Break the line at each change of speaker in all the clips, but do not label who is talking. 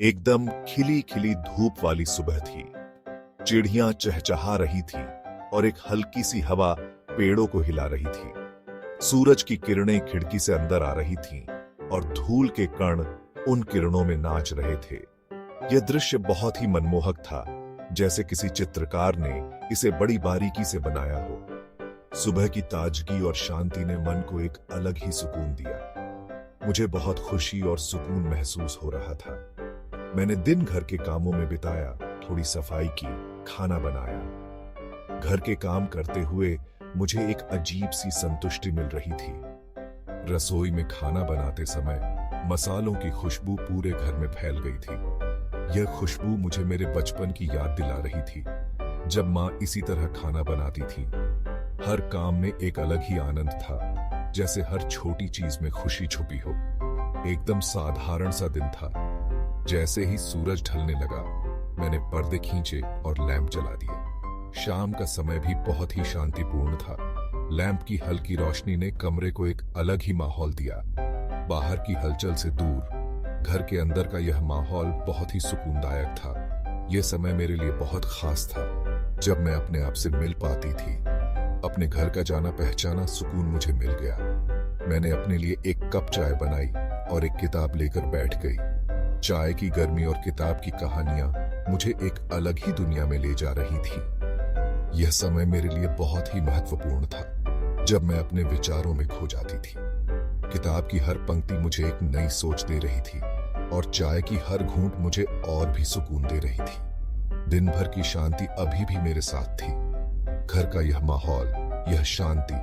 एकदम खिली खिली धूप वाली सुबह थी। चिड़ियां चहचहा रही थी और एक हल्की सी हवा पेड़ों को हिला रही थी। सूरज की किरणें खिड़की से अंदर आ रही थीं और धूल के कण उन किरणों में नाच रहे थे। यह दृश्य बहुत ही मनमोहक था, जैसे किसी चित्रकार ने इसे बड़ी बारीकी से बनाया हो। सुबह की ताजगी और शांति ने मन को एक अलग ही सुकून दिया। मुझे बहुत खुशी और सुकून महसूस हो रहा था। मैंने दिन घर के कामों में बिताया, थोड़ी सफाई की, खाना बनाया। घर के काम करते हुए मुझे एक अजीब सी संतुष्टि मिल रही थी। रसोई में खाना बनाते समय मसालों की खुशबू पूरे घर में फैल गई थी। यह खुशबू मुझे मेरे बचपन की याद दिला रही थी, जब माँ इसी तरह खाना बनाती थी। हर काम में एक अलग ही आनंद था, जैसे हर छोटी चीज में खुशी छुपी हो। एकदम साधारण सा दिन था। जैसे ही सूरज ढलने लगा, मैंने पर्दे खींचे और लैंप जला दिए। शाम का समय भी बहुत ही शांतिपूर्ण था। लैंप की हल्की रोशनी ने कमरे को एक अलग ही माहौल दिया। बाहर की हलचल से दूर घर के अंदर का यह माहौल बहुत ही सुकूनदायक था। यह समय मेरे लिए बहुत खास था, जब मैं अपने आप से मिल पाती थी। अपने घर का जाना पहचाना सुकून मुझे मिल गया। मैंने अपने लिए एक कप चाय बनाई और एक किताब लेकर बैठ गई। चाय की गर्मी और किताब की कहानियां मुझे एक अलग ही दुनिया में ले जा रही थी। यह समय मेरे लिए बहुत ही महत्वपूर्ण था, जब मैं अपने विचारों में खो जाती थी। किताब की हर पंक्ति मुझे एक नई सोच दे रही थी और चाय की हर घूंट मुझे और भी सुकून दे रही थी। दिन भर की शांति अभी भी मेरे साथ थी। घर का यह माहौल, यह शांति,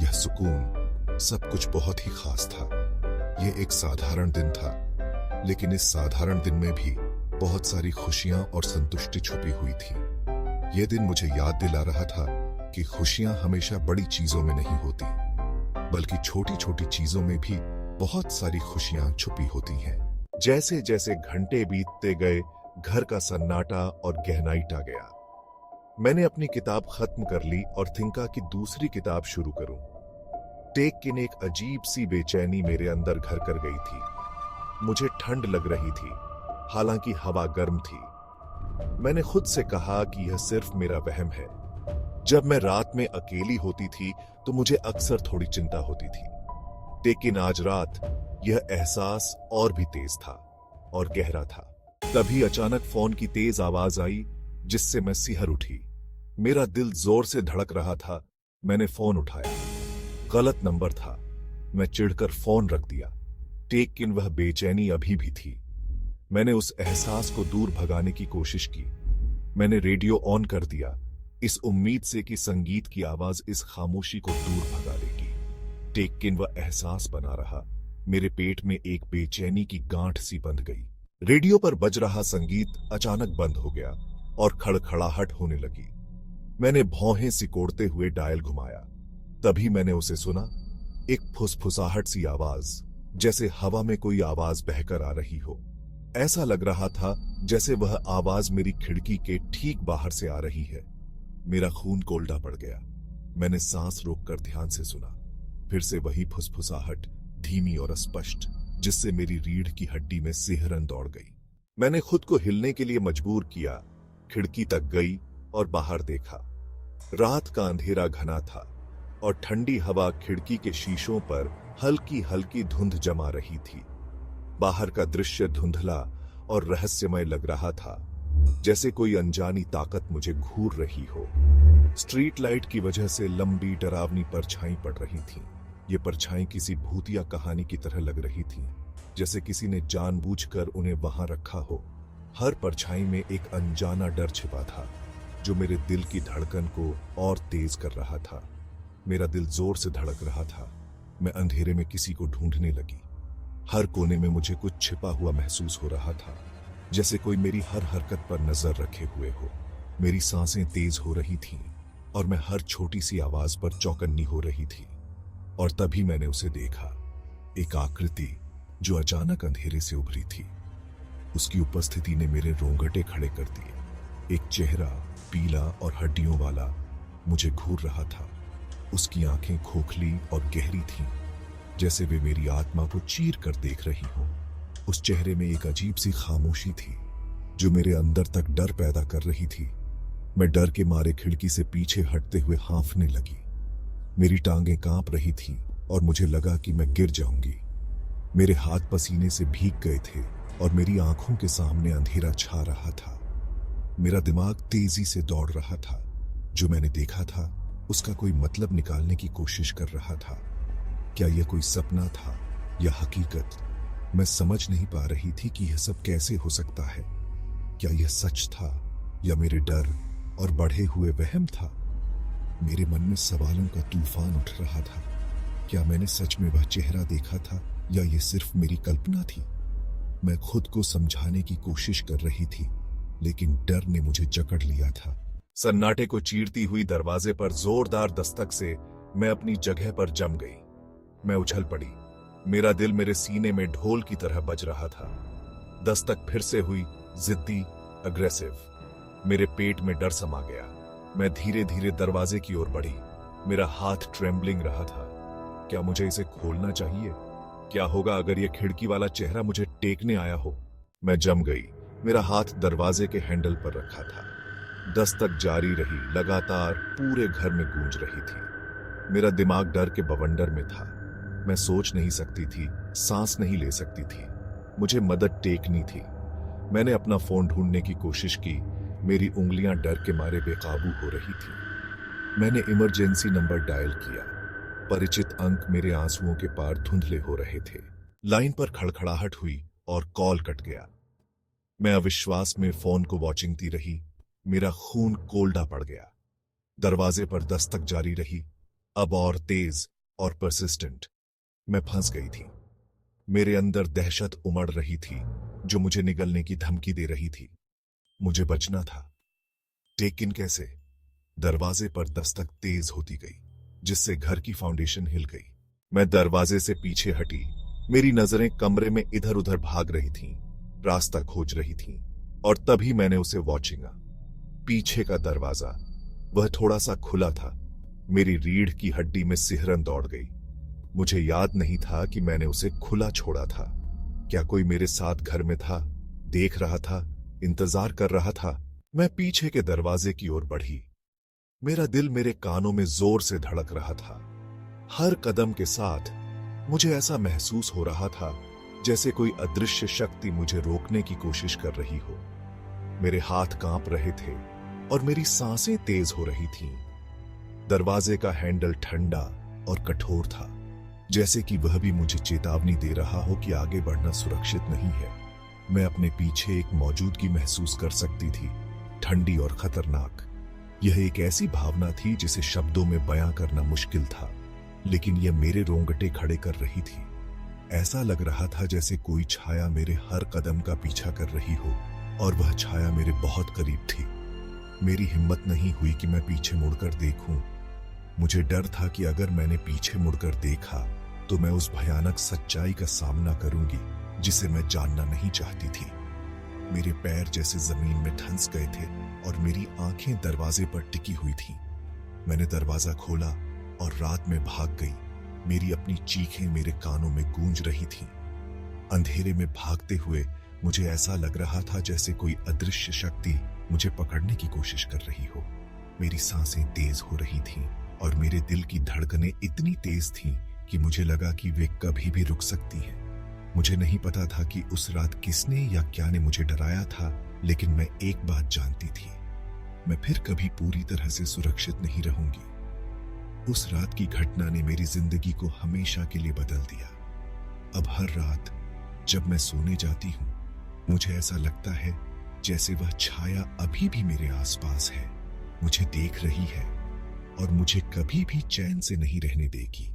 यह सुकून, सब कुछ बहुत ही खास था। यह एक साधारण दिन था, लेकिन इस साधारण दिन में भी बहुत सारी खुशियां और संतुष्टि छुपी हुई थी। यह दिन मुझे याद दिला रहा था कि खुशियां हमेशा बड़ी चीजों में नहीं होती, बल्कि छोटी छोटी चीजों में भी बहुत सारी खुशियां छुपी होती हैं। जैसे जैसे घंटे बीतते गए, घर का सन्नाटा और गहनाई टा गया। मैंने अपनी किताब खत्म कर ली और थिंका कि दूसरी किताब शुरू करूं। टेकिन एक अजीब सी बेचैनी मेरे अंदर घर कर गई थी। मुझे ठंड लग रही थी, हालांकि हवा गर्म थी। मैंने खुद से कहा कि यह सिर्फ मेरा वहम है। जब मैं रात में अकेली होती थी तो मुझे अक्सर थोड़ी चिंता होती थी, लेकिन आज रात यह एहसास और भी तेज था और गहरा था। तभी अचानक फोन की तेज आवाज आई, जिससे मैं सिहर उठी। मेरा दिल जोर से धड़क रहा था। मैंने फोन उठाया। गलत नंबर था। मैं चिढ़कर फोन रख दिया, लेकिन वह बेचैनी अभी भी थी। मैंने उस एहसास को दूर भगाने की कोशिश की। मैंने रेडियो ऑन कर दिया, इस उम्मीद से कि संगीत की आवाज इस खामोशी को दूर भगा देगी। लेकिन वह एहसास बना रहा। मेरे पेट में एक बेचैनी की गांठ सी बंध गई। रेडियो पर बज रहा संगीत अचानक बंद हो गया और खड़खड़ाहट होने लगी। मैंने भौहें सिकोड़ते हुए डायल घुमाया। तभी मैंने उसे सुना, एक फुसफुसाहट सी आवाज, जैसे हवा में कोई आवाज बहकर आ रही हो। ऐसा लग रहा था जैसे वह आवाज मेरी खिड़की के ठीक बाहर से आ रही है। मेरा खून कोल्डा पड़ गया। मैंने सांस रोककर ध्यान से सुना। फिर से वही फुसफुसाहट, धीमी और स्पष्ट, जिससे मेरी रीढ़ की हड्डी में सिहरन दौड़ गई। मैंने खुद को हिलने के लिए मजबूर किया। खिड़की तक गई और बाहर देखा। रात का अंधेरा घना था और ठंडी हवा खिड़की के शीशों पर हल्की हल्की धुंध जमा रही थी। बाहर का दृश्य धुंधला और रहस्यमय लग रहा था, जैसे कोई अनजानी ताकत मुझे घूर रही हो। स्ट्रीट लाइट की वजह से लंबी डरावनी परछाई पड़ रही थीं। ये परछाई किसी भूतिया कहानी की तरह लग रही थीं, जैसे किसी ने जानबूझकर उन्हें वहां रखा हो। हर परछाई में एक अनजाना डर छिपा था, जो मेरे दिल की धड़कन को और तेज कर रहा था। मेरा दिल जोर से धड़क रहा था। मैं अंधेरे में किसी को ढूंढने लगी। हर कोने में मुझे कुछ छिपा हुआ महसूस हो रहा था, जैसे कोई मेरी हर हरकत पर नजर रखे हुए हो। मेरी सांसें तेज हो रही थीं और मैं हर छोटी सी आवाज पर चौकन्नी हो रही थी। और तभी मैंने उसे देखा, एक आकृति जो अचानक अंधेरे से उभरी थी। उसकी उपस्थिति ने मेरे रोंगटे खड़े कर दिए। एक चेहरा, पीला और हड्डियों वाला, मुझे घूर रहा था। उसकी आंखें खोखली और गहरी थीं, जैसे वे मेरी आत्मा को चीर कर देख रही हों। उस चेहरे में एक अजीब सी खामोशी थी जो मेरे अंदर तक डर पैदा कर रही थी। मैं डर के मारे खिड़की से पीछे हटते हुए हांफने लगी। मेरी टांगें कांप रही थीं और मुझे लगा कि मैं गिर जाऊंगी। मेरे हाथ पसीने से भीग गए थे और मेरी आंखों के सामने अंधेरा छा रहा था। मेरा दिमाग तेजी से दौड़ रहा था। जो मैंने देखा था उसका कोई मतलब निकालने की कोशिश कर रहा था। क्या यह कोई सपना था या हकीकत? मैं समझ नहीं पा रही थी कि यह सब कैसे हो सकता है। क्या यह सच था या मेरे डर और बढ़े हुए वहम था? मेरे मन में सवालों का तूफान उठ रहा था। क्या मैंने सच में वह चेहरा देखा था या यह सिर्फ मेरी कल्पना थी? मैं खुद को समझाने की कोशिश कर रही थी, लेकिन डर ने मुझे जकड़ लिया था। सन्नाटे को चीरती हुई दरवाजे पर जोरदार दस्तक से मैं अपनी जगह पर जम गई। मैं उछल पड़ी। मेरा दिल मेरे सीने में ढोल की तरह बज रहा था। दस्तक फिर से हुई, जिद्दी, अग्रेसिव। मेरे पेट में डर समा गया। मैं धीरे धीरे दरवाजे की ओर बढ़ी। मेरा हाथ ट्रेम्बलिंग रहा था। क्या मुझे इसे खोलना चाहिए? क्या होगा अगर यह खिड़की वाला चेहरा मुझे टेकने आया हो? मैं जम गई। मेरा हाथ दरवाजे के हैंडल पर रखा था। दस्तक जारी रही, लगातार पूरे घर में गूंज रही थी। मेरा दिमाग डर के बवंडर में था। मैं सोच नहीं सकती थी, सांस नहीं ले सकती थी। मुझे मदद टेकनी थी। मैंने अपना फोन ढूंढने की कोशिश की। मेरी उंगलियां डर के मारे बेकाबू हो रही थी। मैंने इमरजेंसी नंबर डायल किया। परिचित अंक मेरे आंसुओं के पार धुंधले हो रहे थे। लाइन पर खड़खड़ाहट हुई और कॉल कट गया। मैं अविश्वास में फोन को वॉचिंगती रही। मेरा खून कोल्डा पड़ गया। दरवाजे पर दस्तक जारी रही, अब और तेज और परसिस्टेंट। मैं फंस गई थी। मेरे अंदर दहशत उमड़ रही थी जो मुझे निगलने की धमकी दे रही थी। मुझे बचना था, लेकिन कैसे? दरवाजे पर दस्तक तेज होती गई, जिससे घर की फाउंडेशन हिल गई। मैं दरवाजे से पीछे हटी। मेरी नजरें कमरे में इधर उधर भाग रही थीं, रास्ता खोज रही थीं, और तभी मैंने उसे वॉचिंगा। पीछे का दरवाजा, वह थोड़ा सा खुला था। मेरी रीढ़ की हड्डी में सिहरन दौड़ गई। मुझे याद नहीं था कि मैंने उसे खुला छोड़ा था। क्या कोई मेरे साथ घर में था, देख रहा था, इंतजार कर रहा था? मैं पीछे के दरवाजे की ओर बढ़ी। मेरा दिल मेरे कानों में जोर से धड़क रहा था। हर कदम के साथ मुझे ऐसा महसूस हो रहा था जैसे कोई अदृश्य शक्ति मुझे रोकने की कोशिश कर रही हो। मेरे हाथ कांप रहे थे और मेरी सांसें तेज हो रही थीं। दरवाजे का हैंडल ठंडा और कठोर था, जैसे कि वह भी मुझे चेतावनी दे रहा हो कि आगे बढ़ना सुरक्षित नहीं है। मैं अपने पीछे एक मौजूदगी महसूस कर सकती थी, ठंडी और खतरनाक। यह एक ऐसी भावना थी जिसे शब्दों में बयां करना मुश्किल था, लेकिन यह मेरे रोंगटे खड़े कर रही थी। ऐसा लग रहा था जैसे कोई छाया मेरे हर कदम का पीछा कर रही हो, और वह छाया मेरे बहुत करीब थी। मेरी हिम्मत नहीं हुई कि मैं पीछे मुड़कर देखूं। मुझे डर था कि अगर मैंने पीछे मुड़कर देखा तो मैं उस भयानक सच्चाई का सामना करूंगी जिसे मैं जानना नहीं चाहती थी। मेरे पैर जैसे जमीन में धंस गए थे और मेरी आंखें दरवाजे पर टिकी हुई थीं। मैंने दरवाजा खोला और रात में भाग गई। मेरी अपनी चीखें मेरे कानों में गूंज रही थीं। अंधेरे में भागते हुए मुझे ऐसा लग रहा था जैसे कोई अदृश्य शक्ति मुझे पकड़ने की कोशिश कर रही हो। मेरी सांसें तेज हो रही थीं और मेरे दिल की धड़कनें इतनी तेज थीं कि मुझे लगा कि वे कभी भी रुक सकती हैं। मुझे नहीं पता था कि उस रात किसने या क्या ने मुझे डराया था, लेकिन मैं एक बात जानती थी, मैं फिर कभी पूरी तरह से सुरक्षित नहीं रहूंगी। उस रात की घटना ने मेरी जिंदगी को हमेशा के लिए बदल दिया। अब हर रात जब मैं सोने जाती हूँ, मुझे ऐसा लगता है जैसे वह छाया अभी भी मेरे आसपास है, मुझे देख रही है और मुझे कभी भी चैन से नहीं रहने देगी।